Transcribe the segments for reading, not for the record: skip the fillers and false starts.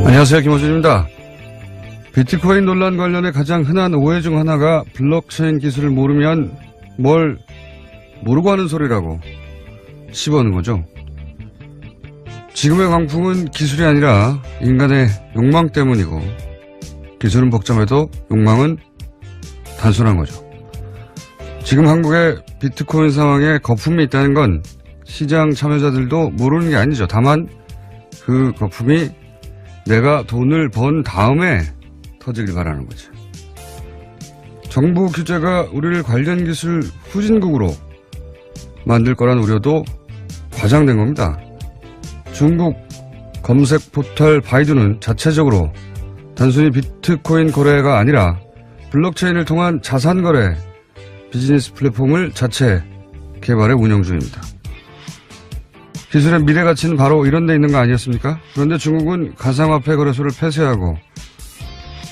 안녕하세요. 김호준입니다. 비트코인 논란 관련해 가장 흔한 오해 중 하나가 블록체인 기술을 모르면 뭘 모르고 하는 소리라고 씹어오는 거죠. 지금의 광풍은 기술이 아니라 인간의 욕망 때문이고 기술은 복잡해도 욕망은 단순한 거죠. 지금 한국의 비트코인 상황에 거품이 있다는 건 시장 참여자들도 모르는 게 아니죠. 다만 그 거품이 내가 돈을 번 다음에 터지길 바라는 거죠. 정부 규제가 우리를 관련 기술 후진국으로 만들 거란 우려도 과장된 겁니다. 중국 검색 포털 바이두는 자체적으로 단순히 비트코인 거래가 아니라 블록체인을 통한 자산 거래 비즈니스 플랫폼을 자체 개발해 운영 중입니다. 기술의 미래 가치는 바로 이런 데 있는 거 아니었습니까? 그런데 중국은 가상화폐 거래소를 폐쇄하고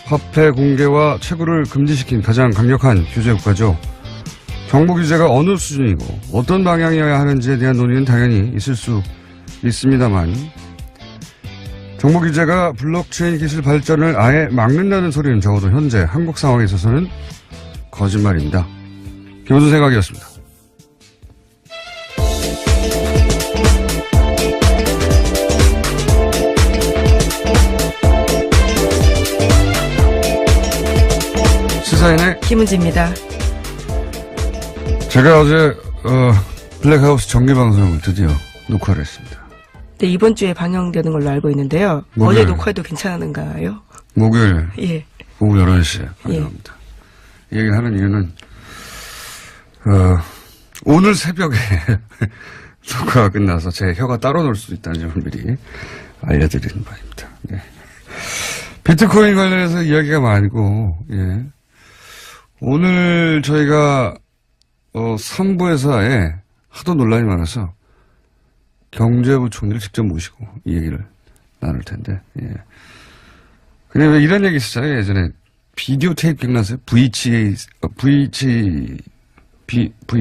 화폐 공개와 채굴을 금지시킨 가장 강력한 규제 국가죠. 정부 규제가 어느 수준이고 어떤 방향이어야 하는지에 대한 논의는 당연히 있을 수 있습니다만 정부 규제가 블록체인 기술 발전을 아예 막는다는 소리는 적어도 현재 한국 상황에 있어서는 거짓말입니다. 김호준 생각이었습니다. 시사인의 김은지입니다. 제가 어제 블랙하우스 정기방송을 드디어 녹화를 했습니다. 네, 이번 주에 방영되는 걸로 알고 있는데요. 목요일. 어제 녹화해도 괜찮은가요? 목요일 예. 오후 11시에 방영합니다. 이 얘기를 하는 이유는 오늘 새벽에 녹화가 끝나서 제 혀가 따로 놀 수도 있다는 점을 미리 알려드리는 바입니다. 네. 비트코인 관련해서 이야기가 많고 예. 오늘 저희가 3부에서에 하도 논란이 많아서 경제부총리를 직접 모시고 이 얘기를 나눌 텐데 예. 근데 왜 이런 얘기 있었잖아요. 예전에 비디오 테이프 기억나세요? VH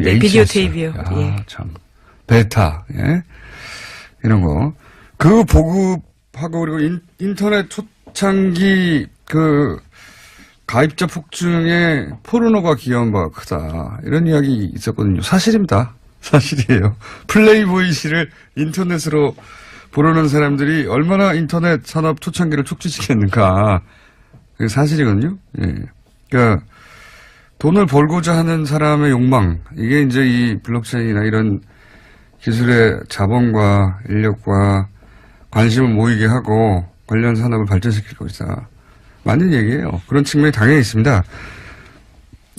네, 비디오 테이프요. 아, 예. 참 베타 예. 이런 거 그거 보급하고 그리고 인터넷 초창기 그 가입자 폭증에 포르노가 기여한 바가 크다. 이런 이야기 있었거든요. 사실입니다. 사실이에요. 플레이보이 씨를 인터넷으로 보려는 사람들이 얼마나 인터넷 산업 초창기를 촉진시켰는가. 그게 사실이거든요. 예. 그러니까 돈을 벌고자 하는 사람의 욕망. 이게 이제 이 블록체인이나 이런 기술의 자본과 인력과 관심을 모이게 하고 관련 산업을 발전시킬 것이다. 맞는 얘기예요. 그런 측면이 당연히 있습니다.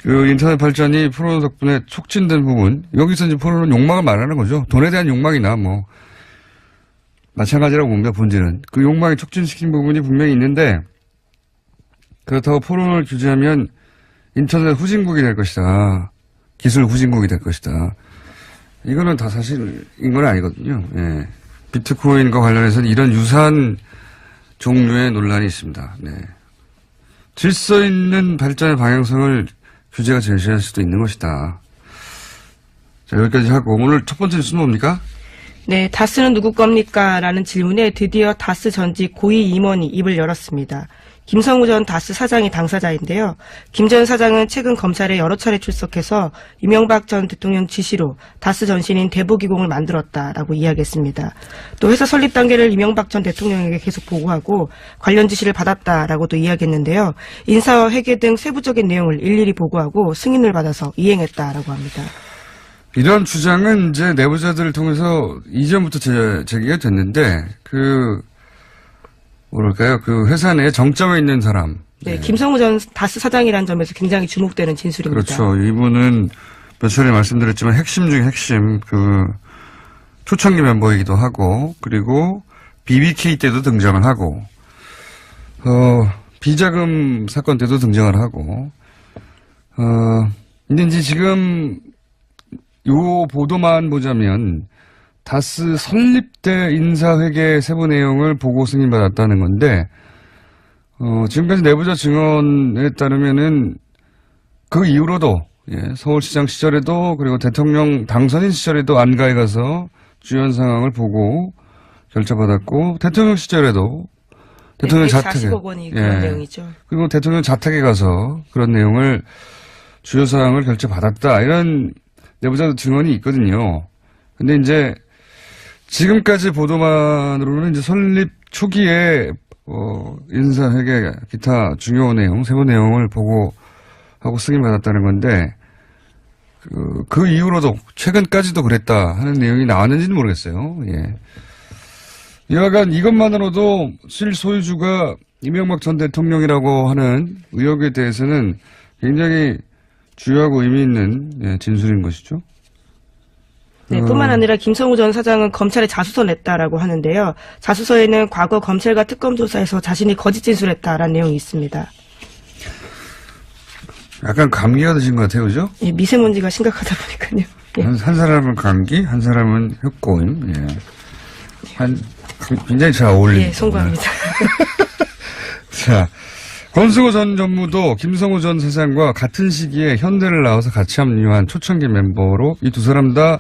그 인터넷 발전이 포르노 덕분에 촉진된 부분, 여기서 이제 포르노는 욕망을 말하는 거죠. 돈에 대한 욕망이나 뭐 마찬가지라고 봅니다. 본질은. 그 욕망이 촉진시킨 부분이 분명히 있는데 그렇다고 포르노를 규제하면 인터넷 후진국이 될 것이다. 기술 후진국이 될 것이다. 이거는 다 사실인 건 아니거든요. 예. 비트코인과 관련해서는 이런 유사한 종류의 논란이 있습니다. 네. 질서 있는 발전의 방향성을 규제가 제시할 수도 있는 것이다. 자, 여기까지 하고 오늘 첫 번째 뉴스는 뭡니까? 네, 다스는 누구 겁니까? 라는 질문에 드디어 다스 전직 고위 임원이 입을 열었습니다. 김성우 전 다스 사장이 당사자인데요. 김 전 사장은 최근 검찰에 여러 차례 출석해서 이명박 전 대통령 지시로 다스 전신인 대부기공을 만들었다라고 이야기했습니다. 또 회사 설립 단계를 이명박 전 대통령에게 계속 보고하고 관련 지시를 받았다라고도 이야기했는데요. 인사와 회계 등 세부적인 내용을 일일이 보고하고 승인을 받아서 이행했다라고 합니다. 이런 주장은 이제 내부자들을 통해서 이전부터 제기가 됐는데 뭐랄까요? 그 회사 내에 정점에 있는 사람. 네, 네. 김성우 전 다스 사장이라는 점에서 굉장히 주목되는 진술입니다. 그렇죠. 이분은 몇 차례 말씀드렸지만 핵심 중에 핵심 초창기 멤버이기도 하고 그리고 BBK 때도 등장을 하고 비자금 사건 때도 등장을 하고 근데 이제 지금 요 보도만 보자면 다스 설립 때 인사회계 세부 내용을 보고 승인받았다는 건데, 지금까지 내부자 증언에 따르면은 그 이후로도, 예, 서울시장 시절에도 그리고 대통령 당선인 시절에도 안가에 가서 주연 상황을 보고 결제받았고 대통령 시절에도 대통령 자택에 140억 원이 그런 내용이죠. 그리고 대통령 자택에 가서 그런 내용을 주요 사항을 결제받았다 이런 내부자 증언이 있거든요. 근데 이제 지금까지 보도만으로는 이제 설립 초기에 인사회계 기타 중요 내용, 세부 내용을 보고하고 승인받았다는 건데 그 이후로도 최근까지도 그랬다 하는 내용이 나왔는지는 모르겠어요. 예. 여하간 이것만으로도 실소유주가 이명박 전 대통령이라고 하는 의혹에 대해서는 굉장히 주요하고 의미 있는 진술인 것이죠. 네, 뿐만 아니라 김성우 전 사장은 검찰에 자수서 냈다라고 하는데요. 자수서에는 과거 검찰과 특검 조사에서 자신이 거짓 진술했다라는 내용이 있습니다. 약간 감기가 드신 것 같아요, 그죠? 예, 미세먼지가 심각하다 보니까요. 예. 한 사람은 감기, 한 사람은 흑고임. 예. 굉장히 잘 어울리는. 예, 송구합니다. 자, 권승호 전 전무도 김성우 전 사장과 같은 시기에 현대를 나와서 같이 합류한 초창기 멤버로 이 두 사람 다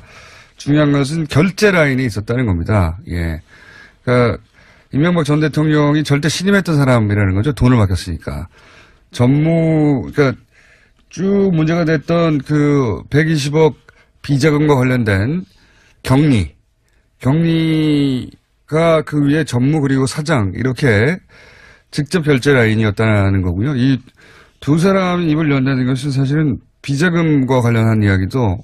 중요한 것은 결제 라인이 있었다는 겁니다. 예. 그러니까 이명박 전 대통령이 절대 신임했던 사람이라는 거죠. 돈을 맡겼으니까. 그러니까 쭉 문제가 됐던 그 120억 비자금과 관련된 경리가 그 위에 전무 그리고 사장 이렇게 직접 결제 라인이었다는 거고요. 이 두 사람이 입을 연다는 것은 사실은 비자금과 관련한 이야기도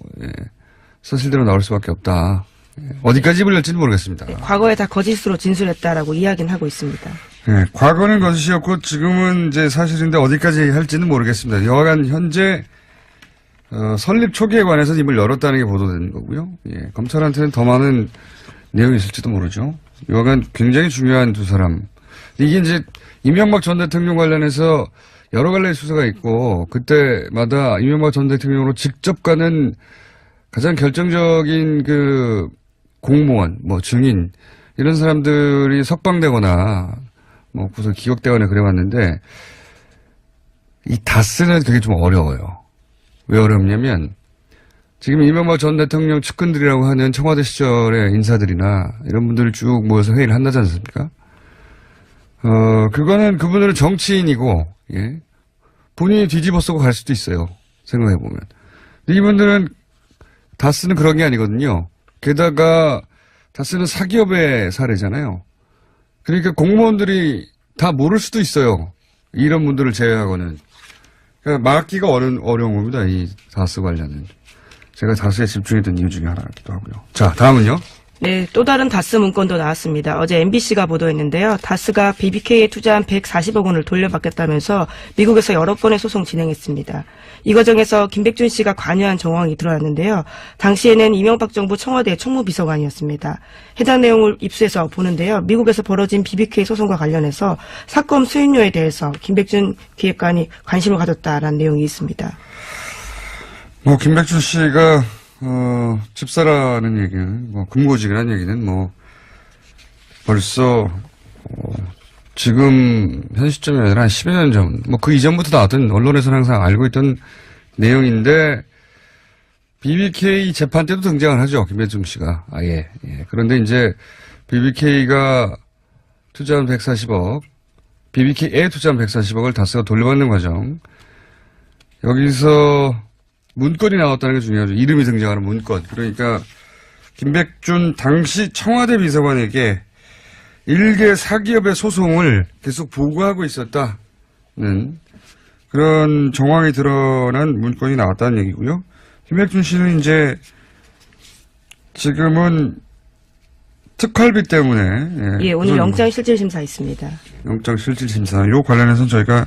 사실대로 나올 수밖에 없다. 어디까지 입을 열지는 모르겠습니다. 네, 과거에 다 거짓으로 진술했다라고 이야기는 하고 있습니다. 네, 과거는 거짓이었고 지금은 이제 사실인데 어디까지 할지는 모르겠습니다. 여하간 현재 설립 초기에 관해서 입을 열었다는 게 보도되는 거고요. 예, 검찰한테는 더 많은 내용이 있을지도 모르죠. 여하간 굉장히 중요한 두 사람. 이게 이제 이명박 전 대통령 관련해서 여러 갈래의 수사가 있고 그때마다 이명박 전 대통령으로 직접 가는 가장 결정적인 그 공무원, 증인 이런 사람들이 석방되거나 구속 기각되거나 그래왔는데 이 다스는 그게 좀 어려워요. 왜 어렵냐면 지금 이명박 전 대통령 측근들이라고 하는 청와대 시절의 인사들이나 이런 분들을 쭉 모여서 회의를 한다지 않습니까? 그분들은 정치인이고, 예. 본인이 뒤집어 쓰고 갈 수도 있어요. 생각해보면. 근데 이분들은 다스는 그런 게 아니거든요. 게다가 다스는 사기업의 사례잖아요. 그러니까 공무원들이 다 모를 수도 있어요. 이런 분들을 제외하고는. 그러니까 막기가 어려운 겁니다. 이 다스 관련은. 제가 다스에 집중했던 이유 중에 하나이기도 하고요. 자, 다음은요. 네, 또 다른 다스 문건도 나왔습니다. 어제 MBC가 보도했는데요. 다스가 BBK에 투자한 140억 원을 돌려받겠다면서 미국에서 여러 건의 소송 진행했습니다. 이 과정에서 김백준 씨가 관여한 정황이 드러났는데요. 당시에는 이명박 정부 청와대 총무비서관이었습니다. 해당 내용을 입수해서 보는데요. 미국에서 벌어진 BBK 소송과 관련해서 사건 수임료에 대해서 김백준 기획관이 관심을 가졌다라는 내용이 있습니다. 김백준 씨가 집사라는 얘기는, 금고직이라는 얘기는 벌써, 지금, 현 시점이 아니라 한 10여 년 전, 그 이전부터 나왔던 언론에서는 항상 알고 있던 내용인데, BBK 재판 때도 등장을 하죠, 김백준 씨가. 아예. 예. 그런데 이제, BBK가 투자한 140억, BBK에 투자한 140억을 다스가 돌려받는 과정. 여기서, 문건이 나왔다는 게 중요하죠. 이름이 등장하는 문건. 그러니까 김백준 당시 청와대 비서관에게 일개 사기업의 소송을 계속 보고하고 있었다는 그런 정황이 드러난 문건이 나왔다는 얘기고요. 김백준 씨는 이제 지금은 특활비 때문에 예, 오늘 영장 실질심사 있습니다. 영장 실질심사. 요 관련해서는 저희가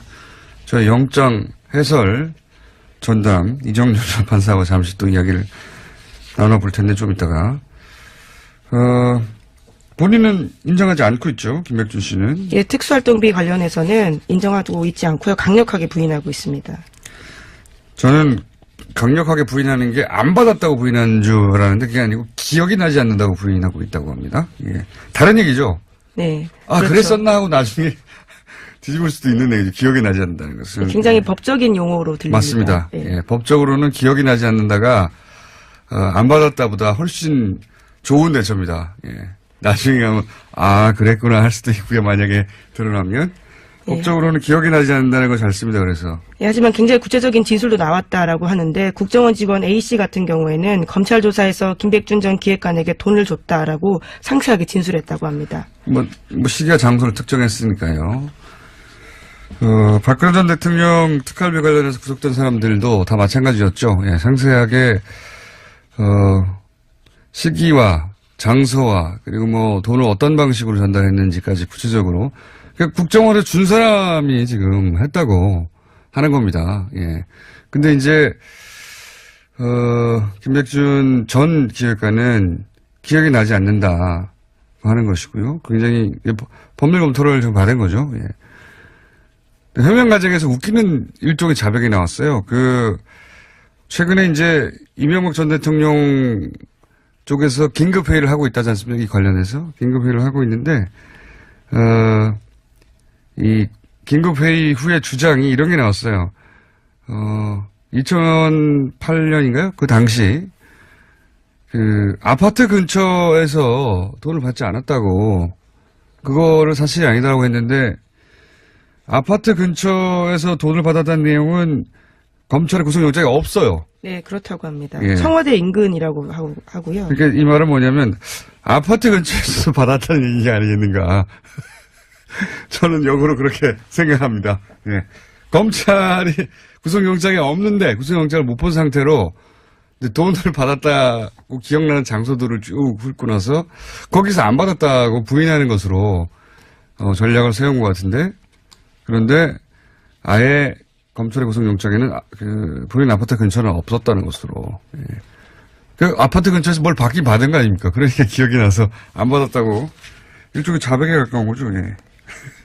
저희 영장 해설 전담 이정렬 판사하고 잠시 또 이야기를 나눠볼 텐데 좀 이따가 본인은 인정하지 않고 있죠. 김백준 씨는. 예, 특수활동비 관련해서는 인정하고 있지 않고요. 강력하게 부인하고 있습니다. 저는 강력하게 부인하는 게 안 받았다고 부인하는 줄 알았는데 그게 아니고 기억이 나지 않는다고 부인하고 있다고 합니다. 예. 다른 얘기죠. 네. 그렇죠. 그랬었나 하고 나중에 뒤집을 수도 있는 얘기죠. 기억이 나지 않는다는 것은. 굉장히 법적인 용어로 들립니다. 맞습니다. 네. 예, 법적으로는 기억이 나지 않는다가 안 받았다보다 훨씬 좋은 대처입니다. 예. 나중에 가면, 아, 그랬구나 할 수도 있고요. 만약에 드러나면. 법적으로는 기억이 나지 않는다는 걸 잘 씁니다. 그래서. 예, 하지만 굉장히 구체적인 진술도 나왔다라고 하는데 국정원 직원 A씨 같은 경우에는 검찰 조사에서 김백준 전 기획관에게 돈을 줬다라고 상세하게 진술했다고 합니다. 뭐 시기와 장소를 특정했으니까요. 박근혜 전 대통령 특활비 관련해서 구속된 사람들도 다 마찬가지였죠. 예, 상세하게, 시기와 장소와 그리고 뭐 돈을 어떤 방식으로 전달했는지까지 구체적으로 국정원에 준 사람이 지금 했다고 하는 겁니다. 예. 근데 이제, 김백준 전 기획관은 기억이 나지 않는다 하는 것이고요. 굉장히 법률 검토를 좀 받은 거죠. 예. 해명 과정에서 웃기는 일종의 자백이 나왔어요. 최근에 이제 이명박 전 대통령 쪽에서 긴급회의를 하고 있다지 않습니까? 이 관련해서. 긴급회의를 하고 있는데, 이 긴급회의 후에 주장이 이런 게 나왔어요. 2008년인가요? 그 당시 아파트 근처에서 돈을 받지 않았다고 그거를 사실이 아니다라고 했는데 아파트 근처에서 돈을 받았다는 내용은 검찰의 구속영장이 없어요. 네, 그렇다고 합니다. 예. 청와대 인근이라고 하고요. 그러니까 이 말은 뭐냐면 아파트 근처에서 받았다는 얘기가 아니겠는가. 저는 역으로 그렇게 생각합니다. 예. 검찰이 구속영장이 없는데 구속영장을 못 본 상태로 돈을 받았다고 기억나는 장소들을 쭉 훑고 나서 거기서 안 받았다고 부인하는 것으로 전략을 세운 것 같은데 그런데 아예 검찰의 구속영장에는 본인 아파트 근처는 없었다는 것으로. 예. 그 아파트 근처에서 뭘 받긴 받은 거 아닙니까? 그러니까 기억이 나서 안 받았다고 일종의 자백에 가까운 거죠. 예.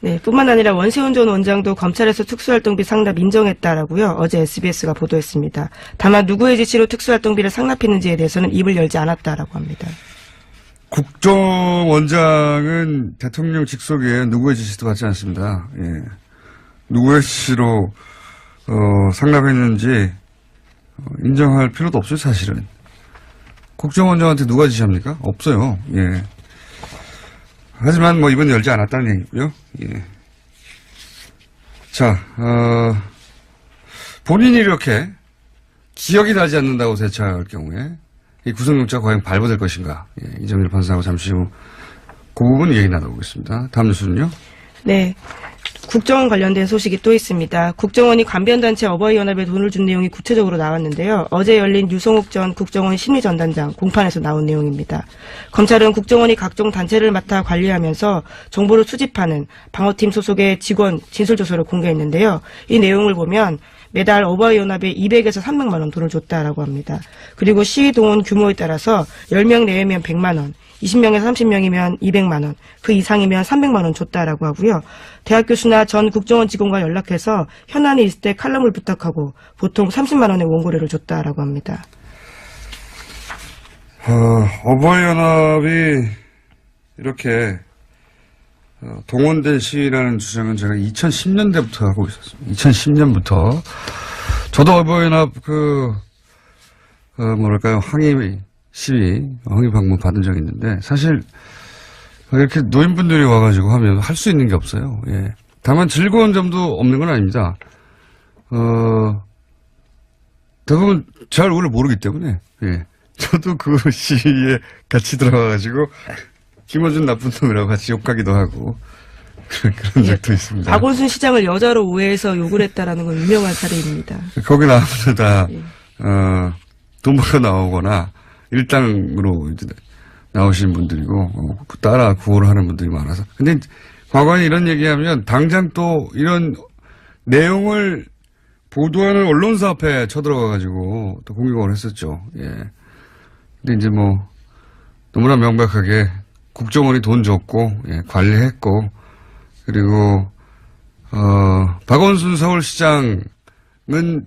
네, 뿐만 아니라 원세훈 전 원장도 검찰에서 특수활동비 상납 인정했다라고요. 어제 SBS가 보도했습니다. 다만 누구의 지시로 특수활동비를 상납했는지에 대해서는 입을 열지 않았다라고 합니다. 국정원장은 대통령 직속에 누구의 지시도 받지 않습니다. 예. 누구의 지시로 상납했는지 인정할 필요도 없어요. 사실은. 국정원장한테 누가 지시합니까? 없어요. 예. 하지만 뭐 이번에 열지 않았다는 얘기고요. 예. 자, 본인이 이렇게 기억이 나지 않는다고 대처할 경우에 이 구속영장 과연 발부될 것인가? 예, 이정일 판사하고 잠시 후 그 부분 얘기 나눠보겠습니다. 다음 뉴스는요? 네. 국정원 관련된 소식이 또 있습니다. 국정원이 관변단체 어버이연합에 돈을 준 내용이 구체적으로 나왔는데요. 어제 열린 유성욱 전 국정원 심의전단장 공판에서 나온 내용입니다. 검찰은 국정원이 각종 단체를 맡아 관리하면서 정보를 수집하는 방어팀 소속의 직원 진술조서를 공개했는데요. 이 내용을 보면 매달 어버이연합에 200에서 300만 원 돈을 줬다라고 합니다. 그리고 시위동원 규모에 따라서 10명 내외면 100만 원, 20명에서 30명이면 200만 원, 그 이상이면 300만 원 줬다라고 하고요. 대학 교수나 전 국정원 직원과 연락해서 현안이 있을 때 칼럼을 부탁하고 보통 30만 원의 원고료를 줬다라고 합니다. 어버이연합이 이렇게 동원된 시위라는 주장은 제가 2010년대부터 하고 있었습니다. 2010년부터 저도 어버이연합 항의 시위, 항의 방문 받은 적이 있는데 사실 이렇게 노인분들이 와가지고 하면 할 수 있는 게 없어요. 예. 다만 즐거운 점도 없는 건 아닙니다. 대부분 잘 우리를 모르기 때문에 예. 저도 그 시위에 같이 들어가가지고 김어준 나쁜 놈이라고 같이 욕하기도 하고 그런 적도 있습니다. 박원순 시장을 여자로 오해해서 욕을 했다라는 건 유명한 사례입니다. 거기 나오면 다 돈 벌어 나오거나 일당으로 이제 나오신 분들이고 따라 구호를 하는 분들이 많아서. 근데 과거에 이런 얘기하면 당장 또 이런 내용을 보도하는 언론사 앞에 쳐들어가가지고 또 공격을 했었죠. 예. 근데 이제 뭐 너무나 명백하게 국정원이 돈 줬고 예, 관리했고 그리고 박원순 서울시장은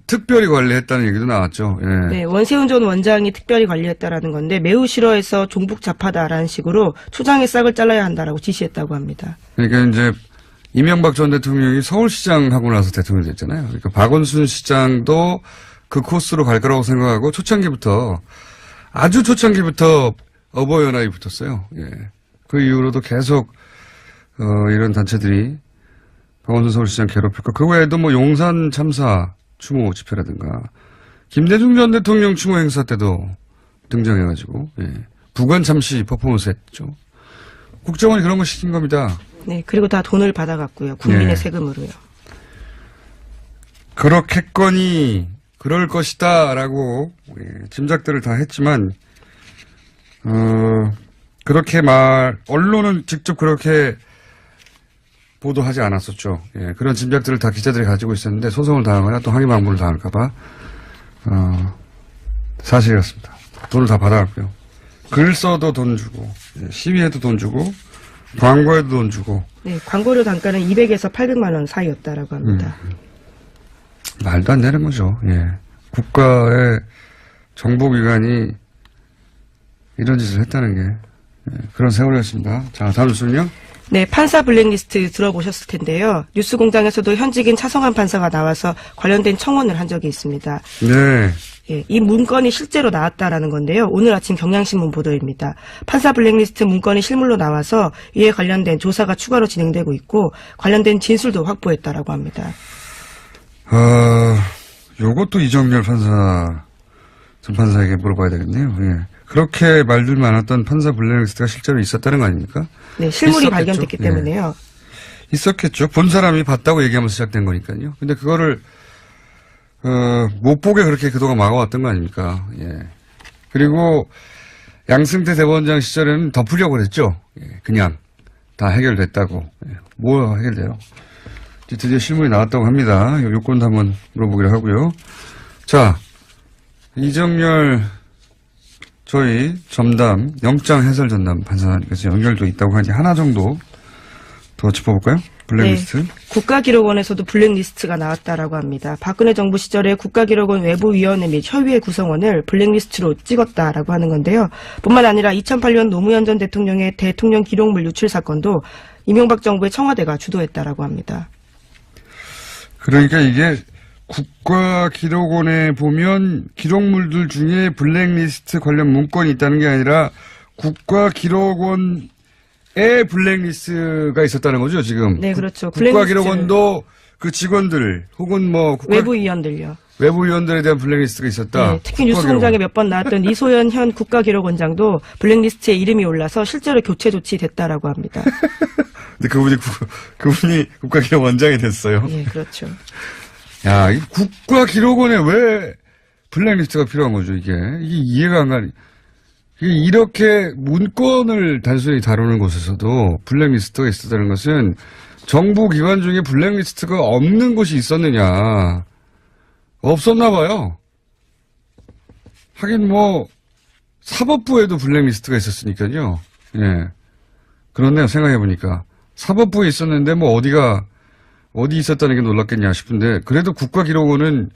특별히 관리했다는 얘기도 나왔죠. 예. 네, 원세훈 전 원장이 특별히 관리했다라는 건데 매우 싫어해서 종북 좌파다라는 식으로 초장의 싹을 잘라야 한다라고 지시했다고 합니다. 그러니까 이제 이명박 전 대통령이 서울시장 하고 나서 대통령이 됐잖아요. 그러니까 박원순 시장도 그 코스로 갈 거라고 생각하고 아주 초창기부터 어버이연합이 붙었어요. 예. 그 이후로도 계속 이런 단체들이 박원순 서울시장 괴롭혔고 그 외에도 뭐 용산 참사 추모 집회라든가 김대중 전 대통령 추모 행사 때도 등장해가지고 부관 참시 퍼포먼스 했죠. 국정원이 그런 거 시킨 겁니다. 네, 그리고 다 돈을 받아갔고요. 국민의 네. 세금으로요. 그렇겠거니 그럴 것이다라고 짐작들을 다 했지만 그렇게 언론은 직접 그렇게 보도하지 않았었죠. 그런 짐작들을 다 기자들이 가지고 있었는데 소송을 당하거나 또 항의방문을 당할까봐 사실이었습니다. 돈을 다 받아갔고요. 글 써도 돈 주고 시위해도 돈 주고 광고에도 돈 주고. 네, 광고료 단가는 200에서 800만 원 사이였다라고 합니다. 말도 안 되는 거죠. 국가의 정보기관이 이런 짓을 했다는 게 그런 세월이었습니다. 자, 다음 뉴스는요. 네, 판사 블랙리스트 들어보셨을 텐데요. 뉴스공장에서도 현직인 차성한 판사가 나와서 관련된 청원을 한 적이 있습니다. 네. 이 문건이 실제로 나왔다라는 건데요. 오늘 아침 경향신문 보도입니다. 판사 블랙리스트 문건이 실물로 나와서 이에 관련된 조사가 추가로 진행되고 있고 관련된 진술도 확보했다라고 합니다. 요것도 이정렬 전 판사에게 물어봐야 되겠네요. 그렇게 말들 많았던 판사 블랙리스트가 실제로 있었다는 거 아닙니까? 네, 실물이 있었겠죠. 발견됐기 때문에요. 있었겠죠. 본 사람이 봤다고 얘기하면서 시작된 거니까요. 근데 그거를 못 보게 그렇게 그동안 막아왔던 거 아닙니까? 그리고 양승태 대법원장 시절에는 덮으려고 그랬죠. 그냥 다 해결됐다고. 뭐 해결돼요? 드디어 실물이 나왔다고 합니다. 요건도 한번 물어보기로 하고요. 자, 이정렬 저희 전담 영장 해설 전담 판사님께서 연결도 있다고 하니 하나 정도 더 짚어볼까요? 블랙리스트. 네, 국가기록원에서도 블랙리스트가 나왔다라고 합니다. 박근혜 정부 시절에 국가기록원 외부위원회 및 협의회 구성원을 블랙리스트로 찍었다라고 하는 건데요. 뿐만 아니라 2008년 노무현 전 대통령의 대통령 기록물 유출 사건도 이명박 정부의 청와대가 주도했다라고 합니다. 그러니까 이게 국가기록원에 보면 기록물들 중에 블랙리스트 관련 문건이 있다는 게 아니라 국가기록원에 블랙리스트가 있었다는 거죠, 지금? 네, 그렇죠. 국가기록원도 그 직원들 혹은 뭐 외부위원들요. 외부위원들에 대한 블랙리스트가 있었다. 네, 특히 뉴스공장에 몇 번 나왔던 이소연 현 국가기록원장도 블랙리스트에 이름이 올라서 실제로 교체 조치됐다라고 합니다. 근데 그분이 국가기록원장이 됐어요. 네, 그렇죠. 야, 이 국가기록원에 왜 블랙리스트가 필요한 거죠, 이게 이해가 안 가니. 이렇게 문건을 단순히 다루는 곳에서도 블랙리스트가 있었다는 것은 정부 기관 중에 블랙리스트가 없는 곳이 있었느냐. 없었나 봐요. 하긴 뭐 사법부에도 블랙리스트가 있었으니까요. 그렇네요, 생각해보니까. 사법부에 있었는데 뭐 어디 있었다는 게 놀랍겠냐 싶은데 그래도 국가기록원은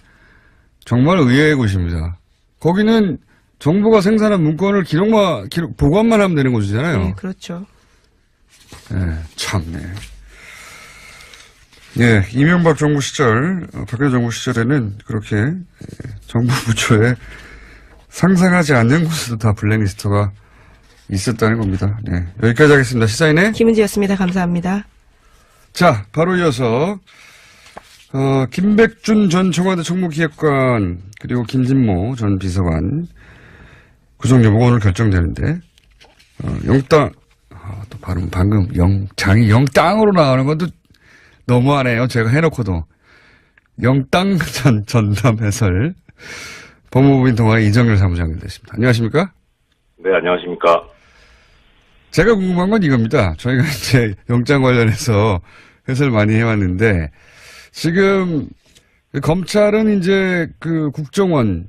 정말 의외의 곳입니다. 거기는 정부가 생산한 문건을 보관만 하면 되는 곳이잖아요. 네, 그렇죠. 참네. 이명박 정부 시절, 박근혜 정부 시절에는 그렇게 정부 부처에 상상하지 않는 곳에도 다 블랙리스트가 있었다는 겁니다. 여기까지 하겠습니다. 시사인의 김은지였습니다. 감사합니다. 자, 바로 이어서 김백준 전 청와대 총무기획관 그리고 김진모 전 비서관 구속 여부가 오늘 결정되는데 영땅 또 발음 방금 영장이 영땅으로 나오는 것도 너무하네요. 제가 해놓고도 영땅 전담 해설 법무부인 동아의 이정렬 사무장님 되십니다. 안녕하십니까? 네, 안녕하십니까? 제가 궁금한 건 이겁니다. 저희가 이제 영장 관련해서 해설 많이 해왔는데, 지금 검찰은 이제 그 국정원,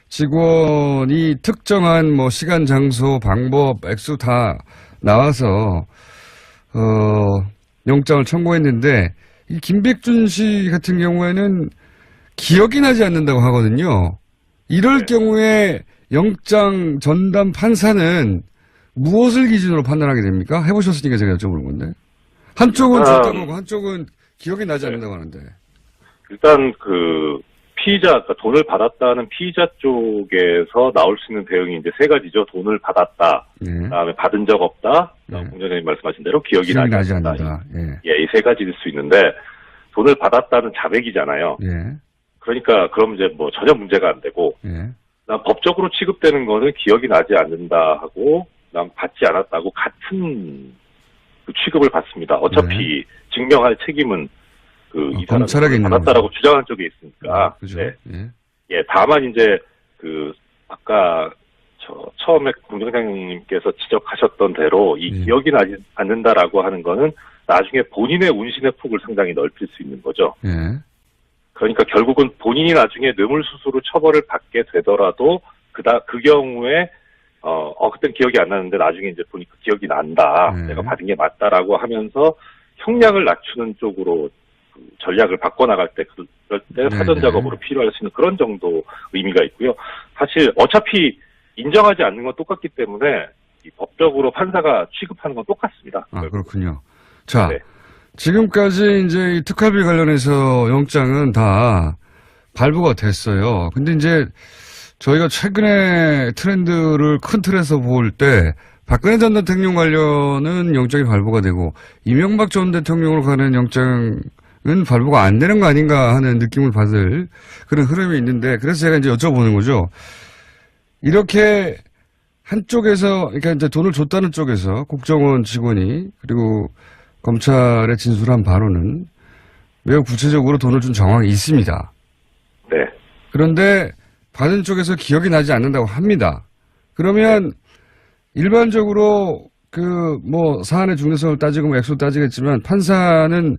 직원이 특정한 뭐 시간, 장소, 방법, 액수 다 나와서, 영장을 청구했는데, 이 김백준 씨 같은 경우에는 기억이 나지 않는다고 하거든요. 이럴 경우에 영장 전담 판사는 무엇을 기준으로 판단하게 됩니까? 해보셨으니까 제가 여쭤보는 건데. 한쪽은 좋다고 하고 한쪽은 기억이 나지 않는다고 하는데. 일단 그 피의자, 그러니까 돈을 받았다는 피의자 쪽에서 나올 수 있는 대응이 이제 세 가지죠. 돈을 받았다. 예. 그다음에 받은 적 없다. 예. 공장장님 말씀하신 대로 기억이 기억이 나지 나지 않는다. 않는다. 예. 예, 이 세 가지일 수 있는데 돈을 받았다는 자백이잖아요. 예. 그러니까 그럼 이제 뭐 전혀 문제가 안 되고 예. 법적으로 취급되는 거는 기억이 나지 않는다 하고 난 받지 않았다고 같은 그 취급을 받습니다. 어차피 증명할 책임은 이 검찰에게 사람이 있는 받았다라고 주장한 쪽에 있으니까. 그죠? 네. 예. 예, 다만 이제 아까 처음에 공장장님께서 지적하셨던 대로 이 예. 기억이 나지 않는다라고 하는 거는 나중에 본인의 운신의 폭을 상당히 넓힐 수 있는 거죠. 예. 그러니까 결국은 본인이 나중에 뇌물수수로 처벌을 받게 되더라도 그 경우에 그땐 기억이 안 나는데 나중에 이제 보니까 기억이 난다. 네. 내가 받은 게 맞다라고 하면서 형량을 낮추는 쪽으로 그 전략을 바꿔나갈 때 그럴 때 네, 사전 네. 작업으로 필요할 수 있는 그런 정도 의미가 있고요. 사실 어차피 인정하지 않는 건 똑같기 때문에 이 법적으로 판사가 취급하는 건 똑같습니다. 아, 그렇군요. 자, 네. 지금까지 이제 이 특활비 관련해서 영장은 다 발부가 됐어요. 근데 이제 저희가 최근에 트렌드를 큰 틀에서 볼 때 박근혜 전 대통령 관련은 영장이 발부가 되고 이명박 전 대통령으로 가는 영장은 발부가 안 되는 거 아닌가 하는 느낌을 받을 그런 흐름이 있는데 그래서 제가 이제 여쭤보는 거죠. 이렇게 한쪽에서 그러니까 이제 돈을 줬다는 쪽에서 국정원 직원이 그리고 검찰에 진술한 바로는 매우 구체적으로 돈을 준 정황이 있습니다. 네. 그런데 받은 쪽에서 기억이 나지 않는다고 합니다. 그러면 일반적으로 사안의 중대성을 따지고 액수를 따지겠지만 판사는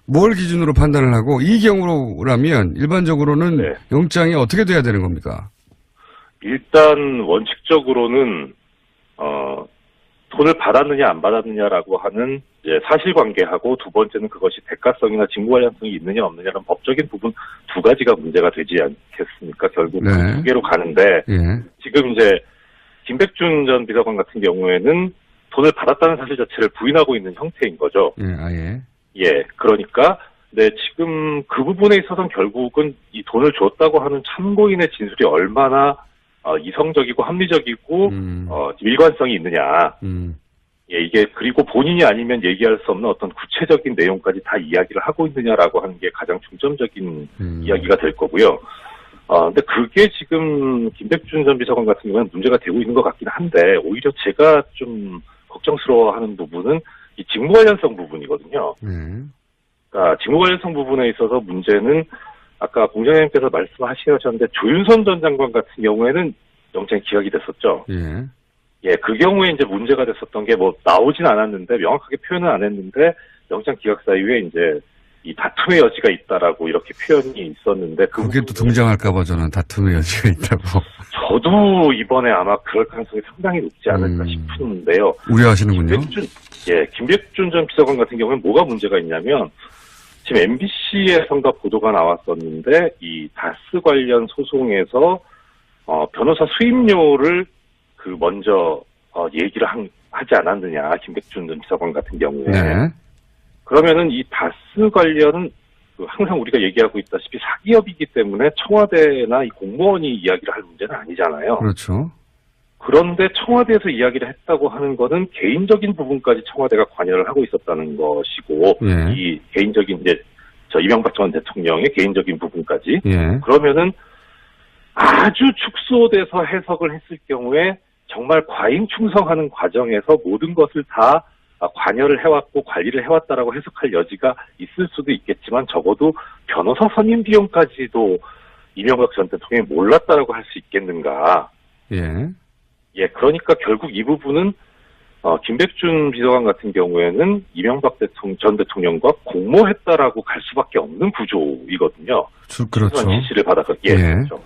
뭘 기준으로 판단을 하고 이 경우라면 일반적으로는 네. 영장이 어떻게 돼야 되는 겁니까? 일단 원칙적으로는 돈을 받았느냐 안 받았느냐라고 하는 이제 사실관계하고 두 번째는 그것이 대가성이나 직무 관련성이 있느냐 없느냐는 법적인 부분 두 가지가 문제가 되지 않겠습니까? 결국 네. 그 두 개로 가는데 예. 지금 이제 김백준 전 비서관 같은 경우에는 돈을 받았다는 사실 자체를 부인하고 있는 형태인 거죠. 예, 아예. 예, 그러니까 네, 지금 그 부분에 있어서는 결국은 이 돈을 줬다고 하는 참고인의 진술이 얼마나 이성적이고 합리적이고 일관성이 있느냐. 예, 이게 그리고 본인이 아니면 얘기할 수 없는 어떤 구체적인 내용까지 다 이야기를 하고 있느냐라고 하는 게 가장 중점적인 이야기가 될 거고요. 근데 그게 지금 김백준 전 비서관 같은 경우는 문제가 되고 있는 것 같긴 한데 오히려 제가 좀 걱정스러워하는 부분은 이 직무 관련성 부분이거든요. 그러니까 직무 관련성 부분에 있어서 문제는 아까 공장장님께서 말씀하셨는데 조윤선 전 장관 같은 경우에는 영장이 기각이 됐었죠. 예. 예, 그 경우에 이제 문제가 됐었던 게 나오진 않았는데 명확하게 표현은 안 했는데 영장 기각 사유에 이제 이 다툼의 여지가 있다라고 이렇게 표현이 있었는데 그게 또 등장할까봐 저는 다툼의 여지가 있다고. 저도 이번에 아마 그럴 가능성이 상당히 높지 않을까 싶은데요. 우려하시는군요. 김백준 전 비서관 같은 경우는 뭐가 문제가 있냐면 지금 MBC에선가 보도가 나왔었는데 이 다스 관련 소송에서 변호사 수임료를 먼저 얘기를 하지 않았느냐 김백준 전 비서관 같은 경우에. 네. 그러면은 이 다스 관련은 항상 우리가 얘기하고 있다시피 사기업이기 때문에 청와대나 이 공무원이 이야기를 할 문제는 아니잖아요. 그렇죠. 그런데 청와대에서 이야기를 했다고 하는 거는 개인적인 부분까지 청와대가 관여를 하고 있었다는 것이고, 예. 이 개인적인 이제 이명박 전 대통령의 개인적인 부분까지. 예. 그러면은 아주 축소돼서 해석을 했을 경우에 정말 과잉 충성하는 과정에서 모든 것을 다 관여를 해왔고 관리를 해왔다라고 해석할 여지가 있을 수도 있겠지만 적어도 변호사 선임 비용까지도 이명박 전 대통령이 몰랐다라고 할 수 있겠는가. 예. 예, 그러니까 결국 이 부분은 김백준 비서관 같은 경우에는 이명박 전 대통령과 공모했다라고 갈 수밖에 없는 구조이거든요. 그렇죠. 지시를 받아서 예, 예. 그렇죠.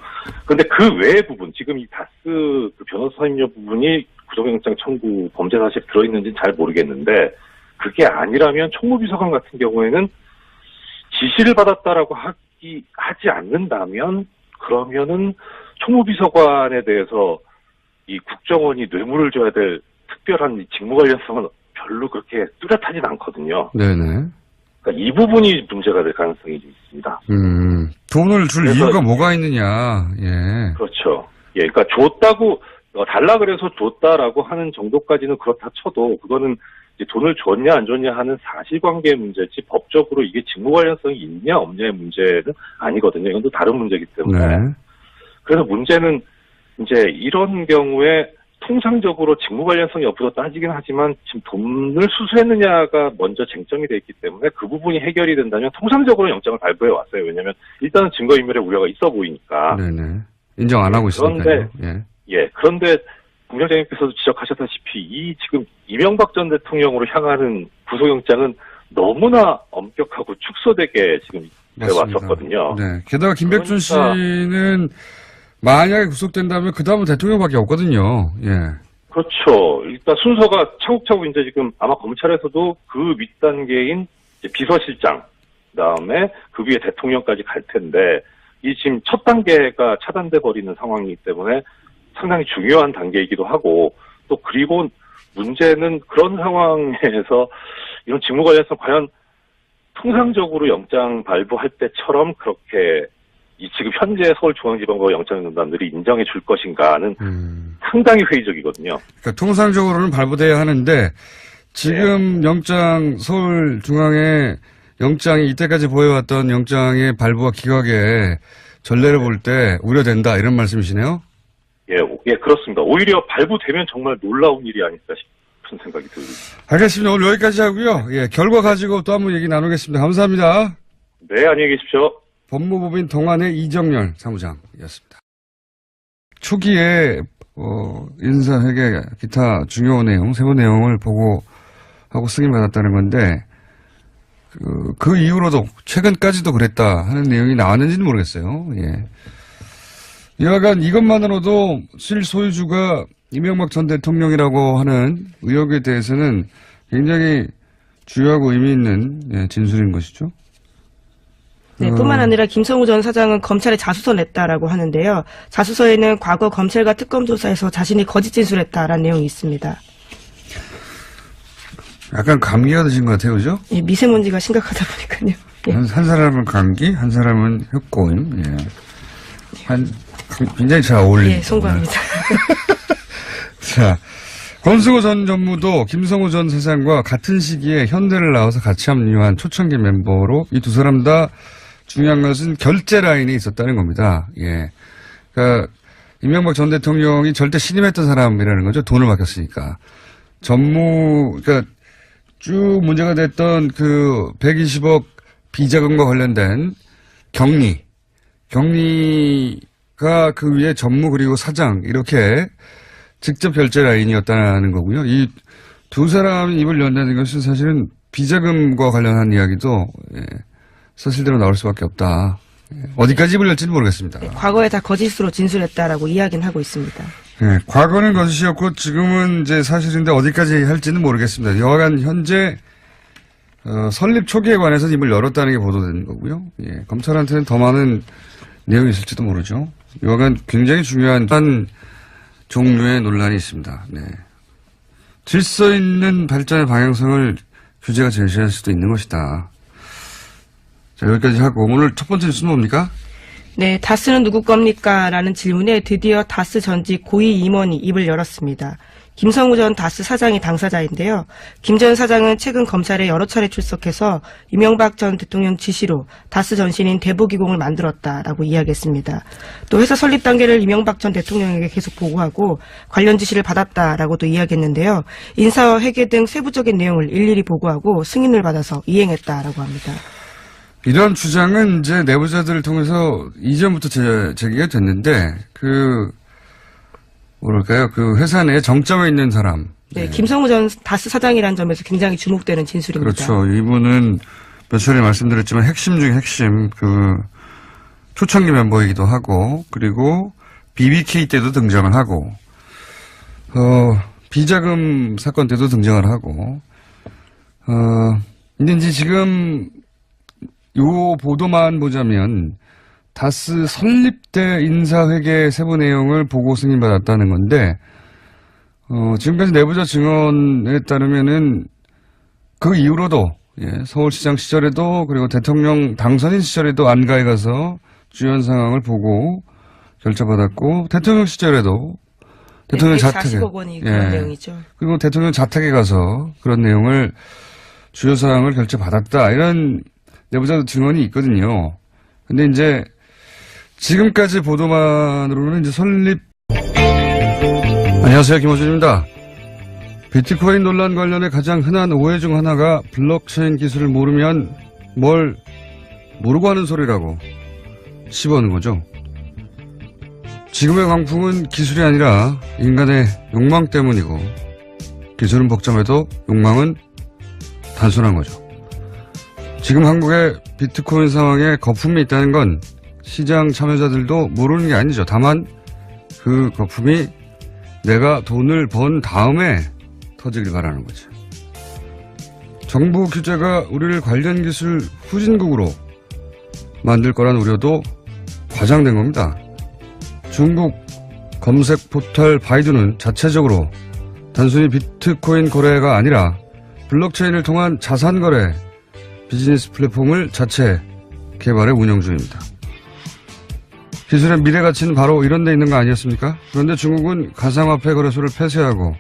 그런데 그 외의 부분, 지금 이 다스 그 변호사 선임료 부분이 구속영장 청구 범죄 사실이 들어있는지는 잘 모르겠는데 그게 아니라면 총무비서관 같은 경우에는 지시를 받았다라고 하지 않는다면 그러면은 총무비서관에 대해서 이 국정원이 뇌물을 줘야 될 특별한 직무 관련성은 별로 그렇게 뚜렷하진 않거든요. 네네. 그러니까 이 부분이 문제가 될 가능성이 좀 있습니다. 돈을 줄 그래서 이유가 뭐가 있느냐. 예. 그렇죠. 예, 그러니까 줬다고 달라 그래서 줬다라고 하는 정도까지는 그렇다 쳐도 그거는 이제 돈을 줬냐 안 줬냐 하는 사실관계 문제지 법적으로 이게 직무 관련성이 있냐 없냐의 문제는 아니거든요. 이건 또 다른 문제이기 때문에. 네. 그래서 문제는 이제 이런 경우에 통상적으로 직무 관련성이 없어서 따지긴 하지만 지금 돈을 수수했느냐가 먼저 쟁점이 돼 있기 때문에 그 부분이 해결이 된다면 통상적으로 영장을 발부해 왔어요. 왜냐하면 일단은 증거인멸의 우려가 있어 보이니까. 네네. 인정 안 하고 있으니까요. 그런데 공장장님께서도 지적하셨다시피 이 지금 이명박 전 대통령으로 향하는 구속영장은 너무나 엄격하고 축소되게 지금 되어왔었거든요. 네. 게다가 김백준 그러니까 씨는 만약에 구속된다면 그 다음은 대통령밖에 없거든요. 예. 그렇죠. 일단 순서가 차곡차곡 이제 지금 아마 검찰에서도 그 윗단계인 이제 비서실장, 그다음에 그 위에 대통령까지 갈 텐데 이 지금 첫 단계가 차단돼 버리는 상황이기 때문에 상당히 중요한 단계이기도 하고 또 그리고 문제는 그런 상황에서 이런 직무 관련성 과연 통상적으로 영장 발부할 때처럼 그렇게 이 지금 현재 서울중앙지방법 영장전담들이 인정해 줄 것인가는 상당히 회의적이거든요. 그러니까 통상적으로는 발부돼야 하는데 지금 영장 서울중앙의 영장이 이때까지 보여왔던 영장의 발부와 기각의 전례를 볼 때 우려된다 이런 말씀이시네요? 예, 그렇습니다. 오히려 발부되면 정말 놀라운 일이 아닐까 싶은 생각이 듭니다. 알겠습니다. 오늘 여기까지 하고요. 예, 결과 가지고 또 한번 얘기 나누겠습니다. 감사합니다. 네, 안녕히 계십시오. 법무법인 동안의 이정열 사무장이었습니다. 초기에 인사회계 기타 중요 내용, 세부 내용을 보고하고 승인받았다는 건데 그 이후로도 최근까지도 그랬다 하는 내용이 나왔는지는 모르겠어요. 예. 여하간 이것만으로도 실소유주가 이명박 전 대통령이라고 하는 의혹에 대해서는 굉장히 주요하고 의미 있는 진술인 것이죠. 네, 뿐만 아니라 김성우 전 사장은 검찰에 자수서 냈다라고 하는데요. 자수서에는 과거 검찰과 특검 조사에서 자신이 거짓 진술했다라는 내용이 있습니다. 약간 감기가 드신 것 같아요, 그죠? 예, 미세먼지가 심각하다 보니까요. 예. 한 사람은 감기, 한 사람은 흑고임. 예. 굉장히 잘 어울립니다. 예, 송구합니다. 자, 권승호 전 전무도 김성우 전 사장과 같은 시기에 현대를 나와서 같이 합류한 초창기 멤버로 이 두 사람 다 중요한 것은 결제 라인이 있었다는 겁니다. 예. 그러니까 이명박 전 대통령이 절대 신임했던 사람이라는 거죠. 돈을 맡겼으니까. 그러니까 쭉 문제가 됐던 그 120억 비자금과 관련된 경리가 그 위에 전무 그리고 사장 이렇게 직접 결제 라인이었다는 거고요. 이 두 사람이 입을 연다는 것은 사실은 비자금과 관련한 이야기도 사실대로 나올 수밖에 없다. 어디까지 입을 열지는 모르겠습니다. 네, 과거에 다 거짓으로 진술했다라고 이야기는 하고 있습니다. 네, 과거는 거짓이었고 지금은 이제 사실인데 어디까지 할지는 모르겠습니다. 여하간 현재 설립 초기에 관해서 입을 열었다는 게 보도되는 거고요. 예, 검찰한테는 더 많은 내용이 있을지도 모르죠. 여하간 굉장히 중요한 한 종류의 논란이 있습니다. 네. 질서 있는 발전의 방향성을 규제가 제시할 수도 있는 것이다. 자, 여기까지 하고 오늘 첫 번째 뉴스는 뭡니까? 네, 다스는 누구 겁니까? 라는 질문에 드디어 다스 전직 고위 임원이 입을 열었습니다. 김성우 전 다스 사장이 당사자인데요. 김 전 사장은 최근 검찰에 여러 차례 출석해서 이명박 전 대통령 지시로 다스 전신인 대보기공을 만들었다라고 이야기했습니다. 또 회사 설립 단계를 이명박 전 대통령에게 계속 보고하고 관련 지시를 받았다라고도 이야기했는데요. 인사 회계 등 세부적인 내용을 일일이 보고하고 승인을 받아서 이행했다라고 합니다. 이런 주장은 이제 내부자들을 통해서 이전부터 제기가 됐는데 뭐랄까요? 그 회사 내에 정점에 있는 사람. 네, 김성우 전 다스 사장이라는 점에서 굉장히 주목되는 진술입니다. 그렇죠. 이분은 몇 차례 말씀드렸지만 핵심 중에 핵심 초창기 멤버이기도 하고 그리고 BBK 때도 등장을 하고 비자금 사건 때도 등장을 하고 근데 이제 지금 요 보도만 보자면 다스 설립 때 인사회계 세부 내용을 보고 승인받았다는 건데, 지금까지 내부자 증언에 따르면은 그 이후로도, 서울시장 시절에도 그리고 대통령 당선인 시절에도 안가에 가서 주연 상황을 보고 결제받았고, 대통령 시절에도 대통령 자택에. 140억 원이 그런 내용이죠. 그리고 대통령 자택에 가서 그런 내용을 주요 사항을 결제받았다. 이런 내부자 증언이 있거든요. 근데 이제 지금까지 보도만으로는 이제 안녕하세요. 김호준입니다. 비트코인 논란 관련해 가장 흔한 오해 중 하나가 블록체인 기술을 모르면 뭘 모르고 하는 소리라고 씹어오는 거죠. 지금의 광풍은 기술이 아니라 인간의 욕망 때문이고, 기술은 복잡해도 욕망은 단순한 거죠. 지금 한국의 비트코인 상황에 거품이 있다는 건 시장 참여자들도 모르는 게 아니죠. 다만 그 거품이 내가 돈을 번 다음에 터지길 바라는 거죠. 정부 규제가 우리를 관련 기술 후진국으로 만들 거란 우려도 과장된 겁니다. 중국 검색 포털 바이두는 자체적으로 단순히 비트코인 거래가 아니라 블록체인을 통한 자산 거래 비즈니스 플랫폼을 자체 개발해 운영 중입니다. 기술의 미래 가치는 바로 이런 데 있는 거 아니었습니까? 그런데 중국은 가상화폐 거래소를 폐쇄하고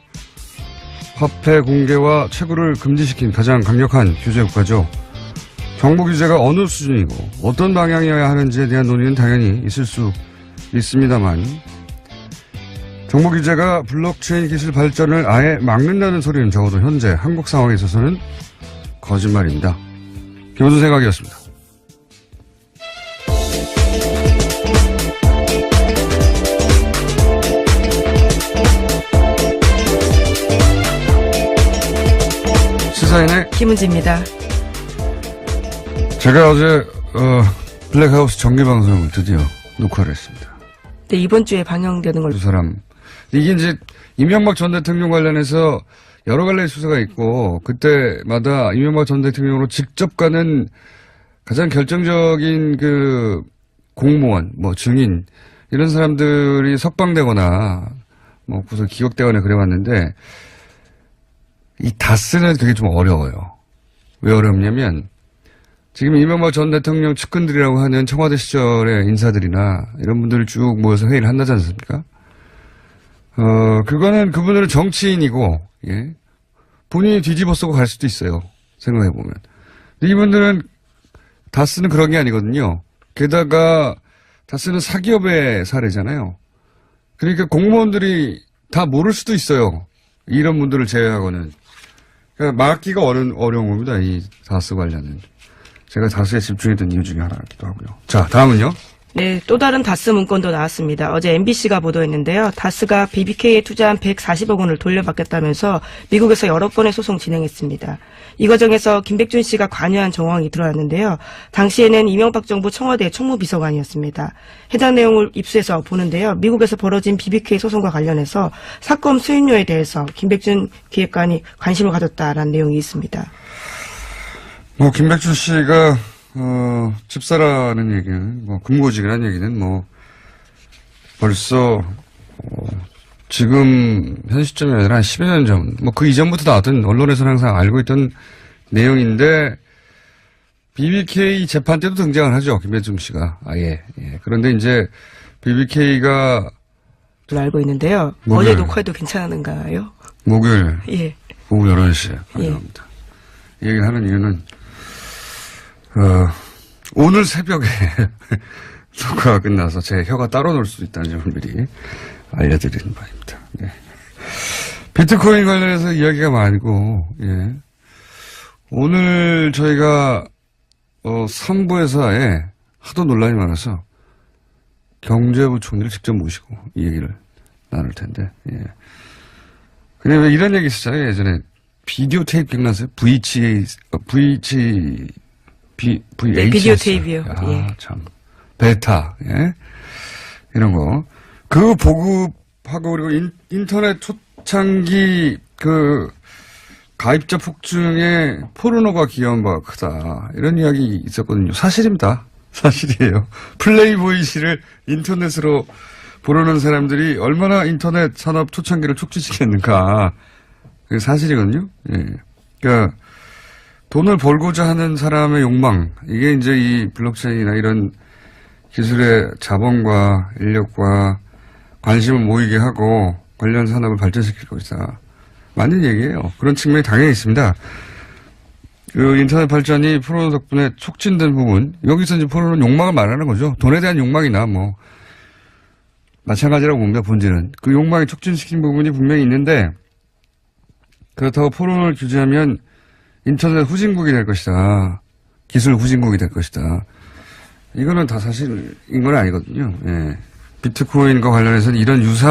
화폐 공개와 채굴을 금지시킨 가장 강력한 규제 국가죠. 정부 규제가 어느 수준이고 어떤 방향이어야 하는지에 대한 논의는 당연히 있을 수 있습니다만, 정부 규제가 블록체인 기술 발전을 아예 막는다는 소리는 적어도 현재 한국 상황에 있어서는 거짓말입니다. 김호준 생각이었습니다. 시사인의 김은지입니다. 제가 어제 블랙하우스 정기방송을 드디어 녹화를 했습니다. 네, 이번 주에 방영되는 걸로. 두 사람. 이게 이제 이명박 전 대통령 관련해서 여러 갈래의 수사가 있고, 그때마다 이명박 전 대통령으로 직접 가는 가장 결정적인 그 공무원, 뭐 증인, 이런 사람들이 석방되거나 뭐 구속 기각되거나 그래왔는데, 이 다스는 그게 좀 어려워요. 왜 어렵냐면, 지금 이명박 전 대통령 측근들이라고 하는 청와대 시절의 인사들이나 이런 분들을 쭉 모여서 회의를 한다지 않습니까? 그분들은 정치인이고, 예. 본인이 뒤집어 쓰고 갈 수도 있어요. 생각해보면. 근데 이분들은 다스는 그런 게 아니거든요. 게다가 다스는 사기업의 사례잖아요. 그러니까 공무원들이 다 모를 수도 있어요. 이런 분들을 제외하고는. 그러니까 막기가 어려운 겁니다. 이 다스 관련은. 제가 다스에 집중했던 이유 중에 하나이기도 하고요. 자, 다음은요. 네, 또 다른 다스 문건도 나왔습니다. 어제 MBC가 보도했는데요. 다스가 BBK에 투자한 140억 원을 돌려받겠다면서 미국에서 여러 건의 소송 진행했습니다. 이 과정에서 김백준 씨가 관여한 정황이 드러났는데요. 당시에는 이명박 정부 청와대 총무비서관이었습니다. 해당 내용을 입수해서 보는데요. 미국에서 벌어진 BBK 소송과 관련해서 사건 수임료에 대해서 김백준 기획관이 관심을 가졌다라는 내용이 있습니다. 김백준 씨가, 집사라는 얘기는, 금고직이라는 얘기는 벌써, 지금, 현 시점이 아니라 한 10여 년 전, 그 이전부터 나왔던, 언론에서는 항상 알고 있던 내용인데, BBK 재판 때도 등장을 하죠, 김백준 씨가. 아예. 예. 그런데 이제, BBK가. 알고 있는데요. 목요일, 어제 녹화해도 괜찮은가요? 목요일. 예. 오후 11시에. 감사합니다. 이 얘기를 하는 이유는, 오늘 새벽에 녹화가 끝나서 제 혀가 따로 놀 수도 있다는 점을 미리 알려드리는 바입니다. 네. 비트코인 관련해서 이야기가 많고, 예. 오늘 저희가, 3부에서에 하도 논란이 많아서 경제부총리를 직접 모시고 이 얘기를 나눌 텐데, 예. 근데 왜 이런 얘기 있었잖아요. 예전에 비디오 테이프 기억나세요? 비디오 테이프요. 예. 참. 베타, 예. 이런 거. 그 보급하고, 그리고 인터넷 초창기 가입자 폭증에 포르노가 기여한 바가 크다. 이런 이야기 있었거든요. 사실입니다. 사실이에요. 플레이보이시를 인터넷으로 보려는 사람들이 얼마나 인터넷 산업 초창기를 촉진시켰는가. 그게 사실이거든요. 예. 그러니까, 돈을 벌고자 하는 사람의 욕망, 이게 이제 이 블록체인이나 이런 기술의 자본과 인력과 관심을 모이게 하고 관련 산업을 발전시킬 것이다. 맞는 얘기예요. 그런 측면이 당연히 있습니다. 그 인터넷 발전이 포르노 덕분에 촉진된 부분, 여기서 이제 포르노는 욕망을 말하는 거죠. 돈에 대한 욕망이나 뭐 마찬가지라고 봅니다. 본질은. 그 욕망이 촉진시킨 부분이 분명히 있는데 그렇다고 포르노를 규제하면 인터넷 후진국이 될 것이다. 기술 후진국이 될 것이다. 이거는 다 사실인 건 아니거든요. 예. 비트코인과 관련해서는 이런 유사